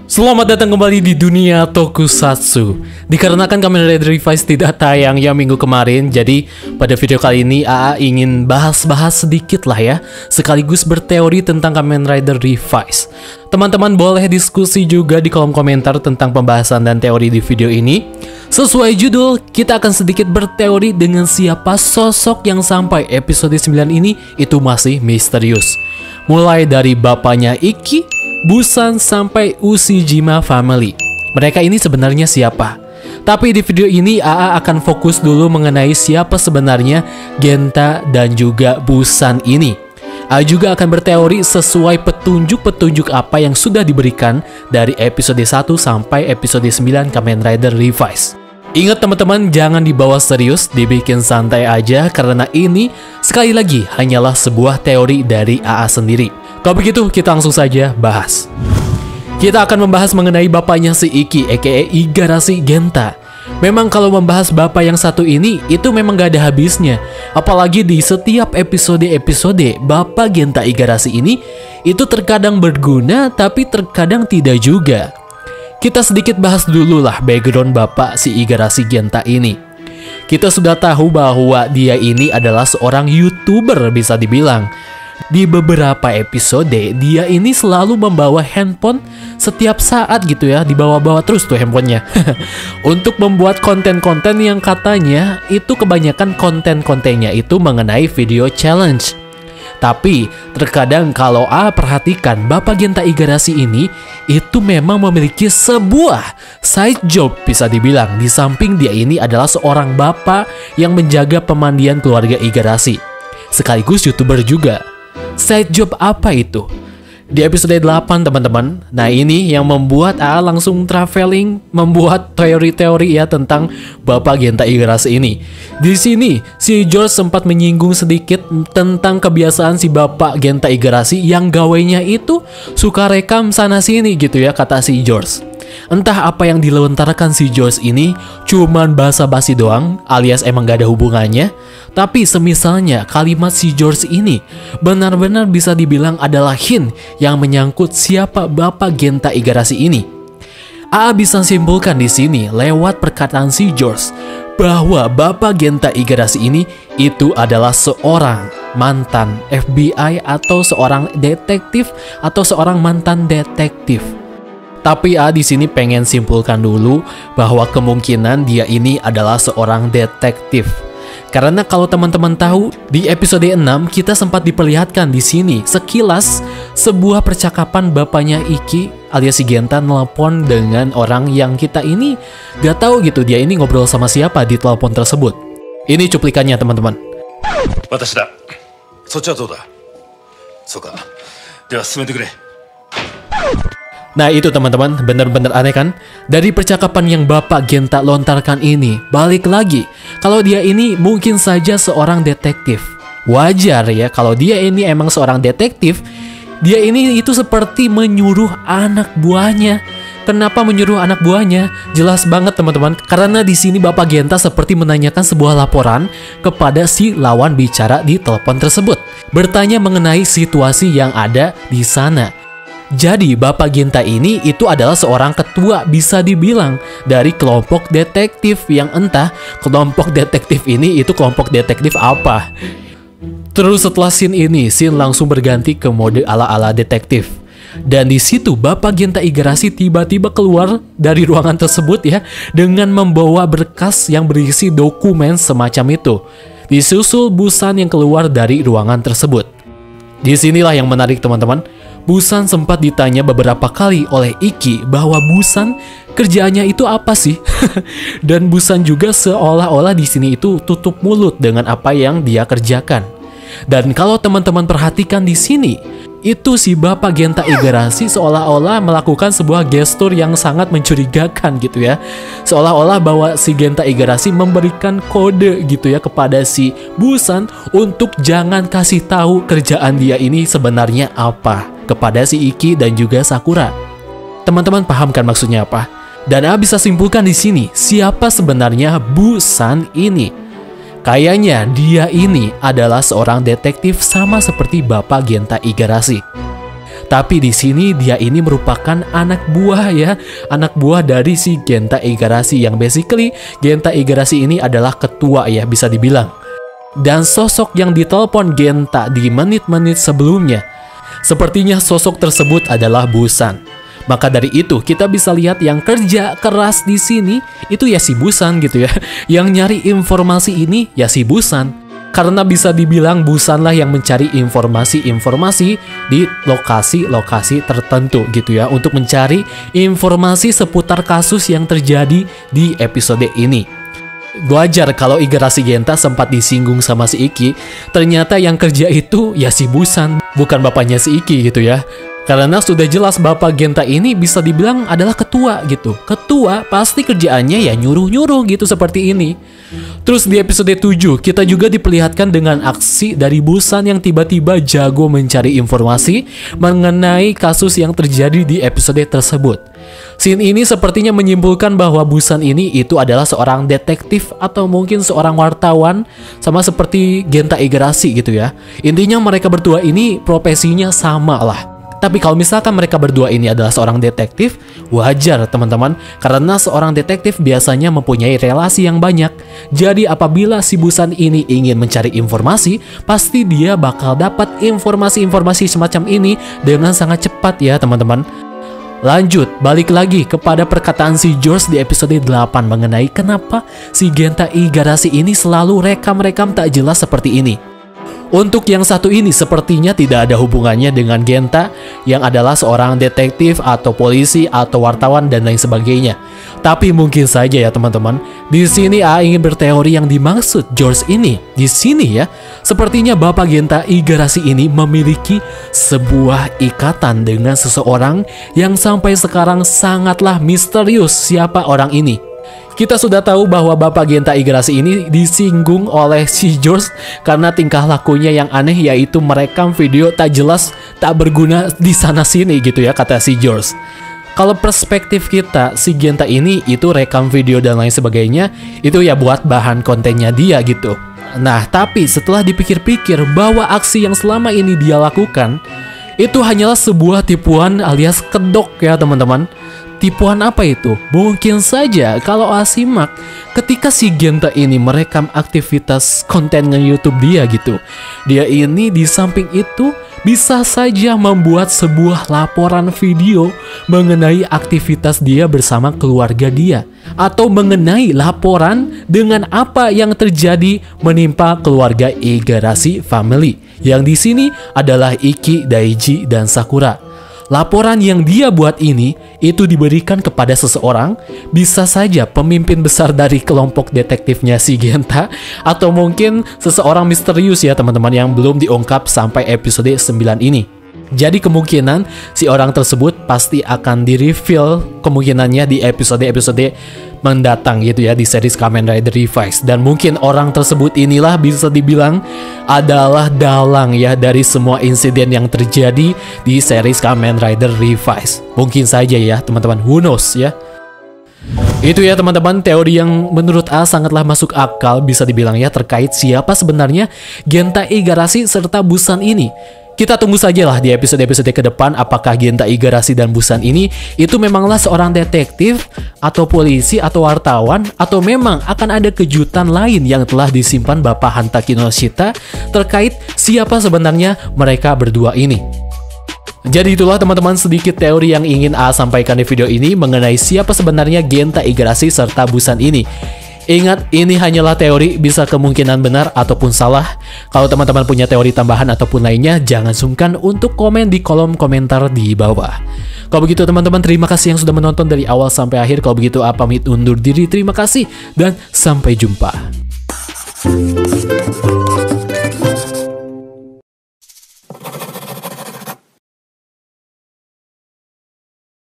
Selamat datang kembali di dunia Tokusatsu. Dikarenakan Kamen Rider Revised tidak tayang ya minggu kemarin, jadi pada video kali ini AA ingin bahas-bahas sedikit lah ya, sekaligus berteori tentang Kamen Rider Revised. Teman-teman boleh diskusi juga di kolom komentar tentang pembahasan dan teori di video ini. Sesuai judul, kita akan sedikit berteori dengan siapa sosok yang sampai episode 9 ini itu masih misterius. Mulai dari bapaknya Ikki, Busan sampai Ushijima family. Mereka ini sebenarnya siapa? Tapi di video ini AA akan fokus dulu mengenai siapa sebenarnya Genta dan juga Busan ini. AA juga akan berteori sesuai petunjuk-petunjuk apa yang sudah diberikan dari episode 1 sampai episode 9 Kamen Rider Revised. Ingat teman-teman, jangan dibawa serius, dibikin santai aja karena ini sekali lagi hanyalah sebuah teori dari AA sendiri. Kalau begitu, kita langsung saja bahas. Kita akan membahas mengenai bapaknya si Ikki, aka Igarashi Genta. Memang kalau membahas bapak yang satu ini, itu memang gak ada habisnya. Apalagi di setiap episode-episode, bapak Genta Igarashi ini, itu terkadang berguna, tapi terkadang tidak juga. Kita sedikit bahas dulu lah background bapak si Igarashi Genta ini. Kita sudah tahu bahwa dia ini adalah seorang YouTuber bisa dibilang. Di beberapa episode, dia ini selalu membawa handphone setiap saat gitu ya, dibawa-bawa terus tuh handphonenya. Untuk membuat konten-konten yang katanya itu kebanyakan konten-kontennya itu mengenai video challenge. Tapi terkadang kalau perhatikan Bapak Genta Igarashi ini itu memang memiliki sebuah side job bisa dibilang. Di samping dia ini adalah seorang bapak yang menjaga pemandian keluarga Igarashi, sekaligus YouTuber juga. Side job apa itu? Di episode 8 teman-teman. Nah ini yang membuat AA langsung traveling, membuat teori-teori ya tentang Bapak Genta Igarashi ini. Di sini si George sempat menyinggung sedikit tentang kebiasaan si Bapak Genta Igarashi yang gawainya itu suka rekam sana sini gitu ya, kata si George. Entah apa yang dilontarkan si George ini cuman basa-basi doang alias emang gak ada hubungannya. Tapi semisalnya kalimat si George ini benar-benar bisa dibilang adalah hint yang menyangkut siapa Bapak Genta Igarashi ini. AA bisa simpulkan di sini lewat perkataan si George bahwa Bapak Genta Igarashi ini itu adalah seorang mantan FBI atau seorang detektif atau seorang mantan detektif. Tapi di sini pengen simpulkan dulu bahwa kemungkinan dia ini adalah seorang detektif. Karena kalau teman-teman tahu, di episode 6 kita sempat diperlihatkan di sini sekilas sebuah percakapan bapaknya Ikki alias si Genta nelpon dengan orang yang kita ini gak tahu gitu dia ini ngobrol sama siapa di telepon tersebut. Ini cuplikannya teman-teman. Nah itu teman-teman, bener-bener aneh kan? Dari percakapan yang Bapak Genta lontarkan ini, balik lagi, kalau dia ini mungkin saja seorang detektif. Wajar ya, kalau dia ini emang seorang detektif, dia ini itu seperti menyuruh anak buahnya. Kenapa menyuruh anak buahnya? Jelas banget teman-teman, karena di sini Bapak Genta seperti menanyakan sebuah laporan kepada si lawan bicara di telepon tersebut. Bertanya mengenai situasi yang ada di sana. Jadi Bapak Genta ini itu adalah seorang ketua bisa dibilang dari kelompok detektif yang entah kelompok detektif ini itu kelompok detektif apa. Terus setelah scene ini, scene langsung berganti ke mode ala-ala detektif. Dan di situ Bapak Genta Igarashi tiba-tiba keluar dari ruangan tersebut ya dengan membawa berkas yang berisi dokumen semacam itu. Disusul Busan yang keluar dari ruangan tersebut. Disinilah yang menarik teman-teman. Busan sempat ditanya beberapa kali oleh Ikki bahwa Busan kerjaannya itu apa sih? Dan Busan juga seolah-olah di sini itu tutup mulut dengan apa yang dia kerjakan. Dan kalau teman-teman perhatikan di sini, itu si Bapak Genta Igarashi seolah-olah melakukan sebuah gestur yang sangat mencurigakan gitu ya. Seolah-olah bahwa si Genta Igarashi memberikan kode gitu ya kepada si Busan untuk jangan kasih tahu kerjaan dia ini sebenarnya apa kepada si Ikki dan juga Sakura. Teman-teman paham kan maksudnya apa? Dan bisa simpulkan di sini siapa sebenarnya Busan ini. Kayaknya dia ini adalah seorang detektif sama seperti Bapak Genta Igarashi. Tapi di sini dia ini merupakan anak buah ya, anak buah dari si Genta Igarashi yang basically Genta Igarashi ini adalah ketua ya bisa dibilang. Dan sosok yang ditelepon Genta di menit-menit sebelumnya, sepertinya sosok tersebut adalah Busan. Maka dari itu kita bisa lihat yang kerja keras di sini itu ya si Busan gitu ya. Yang nyari informasi ini ya si Busan. Karena bisa dibilang Busan lah yang mencari informasi-informasi di lokasi-lokasi tertentu gitu ya. Untuk mencari informasi seputar kasus yang terjadi di episode ini. Wajar kalau Igarashi Genta sempat disinggung sama si Iki. Ternyata yang kerja itu ya si Busan, bukan bapaknya si Iki gitu ya. Karena sudah jelas Bapak Genta ini bisa dibilang adalah ketua gitu. Ketua pasti kerjaannya ya nyuruh-nyuruh gitu seperti ini. Terus di episode 7 kita juga diperlihatkan dengan aksi dari Busan yang tiba-tiba jago mencari informasi mengenai kasus yang terjadi di episode tersebut. Scene ini sepertinya menyimpulkan bahwa Busan ini itu adalah seorang detektif atau mungkin seorang wartawan sama seperti Genta Igarashi gitu ya. Intinya mereka berdua ini profesinya sama lah. Tapi kalau misalkan mereka berdua ini adalah seorang detektif, wajar teman-teman, karena seorang detektif biasanya mempunyai relasi yang banyak. Jadi apabila si Busan ini ingin mencari informasi, pasti dia bakal dapat informasi-informasi semacam ini dengan sangat cepat ya teman-teman. Lanjut, balik lagi kepada perkataan si George di episode 8 mengenai kenapa si Genta Igarashi ini selalu rekam-rekam tak jelas seperti ini. Untuk yang satu ini sepertinya tidak ada hubungannya dengan Genta yang adalah seorang detektif atau polisi atau wartawan dan lain sebagainya. Tapi mungkin saja ya teman-teman, di sini A ingin berteori yang dimaksud George ini. Di sini ya, sepertinya Bapak Genta Igarashi ini memiliki sebuah ikatan dengan seseorang yang sampai sekarang sangatlah misterius siapa orang ini. Kita sudah tahu bahwa Bapak Genta Igarashi ini disinggung oleh si George karena tingkah lakunya yang aneh, yaitu merekam video tak jelas, tak berguna di sana sini gitu ya kata si George. Kalau perspektif kita, si Genta ini itu rekam video dan lain sebagainya itu ya buat bahan kontennya dia gitu. Nah tapi setelah dipikir-pikir bahwa aksi yang selama ini dia lakukan itu hanyalah sebuah tipuan alias kedok ya teman-teman. Tipuan apa itu? Mungkin saja kalau simak ketika si Genta ini merekam aktivitas konten YouTube dia gitu. Dia ini di samping itu bisa saja membuat sebuah laporan video mengenai aktivitas dia bersama keluarga dia. Atau mengenai laporan dengan apa yang terjadi menimpa keluarga Igarashi family. Yang di sini adalah Iki, Daiji, dan Sakura. Laporan yang dia buat ini itu diberikan kepada seseorang, bisa saja pemimpin besar dari kelompok detektifnya si Genta, atau mungkin seseorang misterius ya teman-teman yang belum diungkap sampai episode 9 ini. Jadi kemungkinan si orang tersebut pasti akan di-reveal kemungkinannya di episode-episode mendatang gitu ya di series Kamen Rider Revised. Dan mungkin orang tersebut inilah bisa dibilang adalah dalang ya dari semua insiden yang terjadi di series Kamen Rider Revised. Mungkin saja ya teman-teman, who knows ya. Itu ya teman-teman teori yang menurut A sangatlah masuk akal bisa dibilang ya terkait siapa sebenarnya Genta Igarashi serta Busan ini. Kita tunggu sajalah di episode-episode ke depan apakah Genta Igarashi dan Busan ini itu memanglah seorang detektif atau polisi atau wartawan, atau memang akan ada kejutan lain yang telah disimpan Bapak Hanta Kinoshita terkait siapa sebenarnya mereka berdua ini. Jadi itulah teman-teman sedikit teori yang ingin A sampaikan di video ini mengenai siapa sebenarnya Genta Igarashi serta Busan ini. Ingat, ini hanyalah teori, bisa kemungkinan benar ataupun salah. Kalau teman-teman punya teori tambahan ataupun lainnya, jangan sungkan untuk komen di kolom komentar di bawah. Kalau begitu teman-teman, terima kasih yang sudah menonton dari awal sampai akhir. Kalau begitu, pamit undur diri. Terima kasih dan sampai jumpa.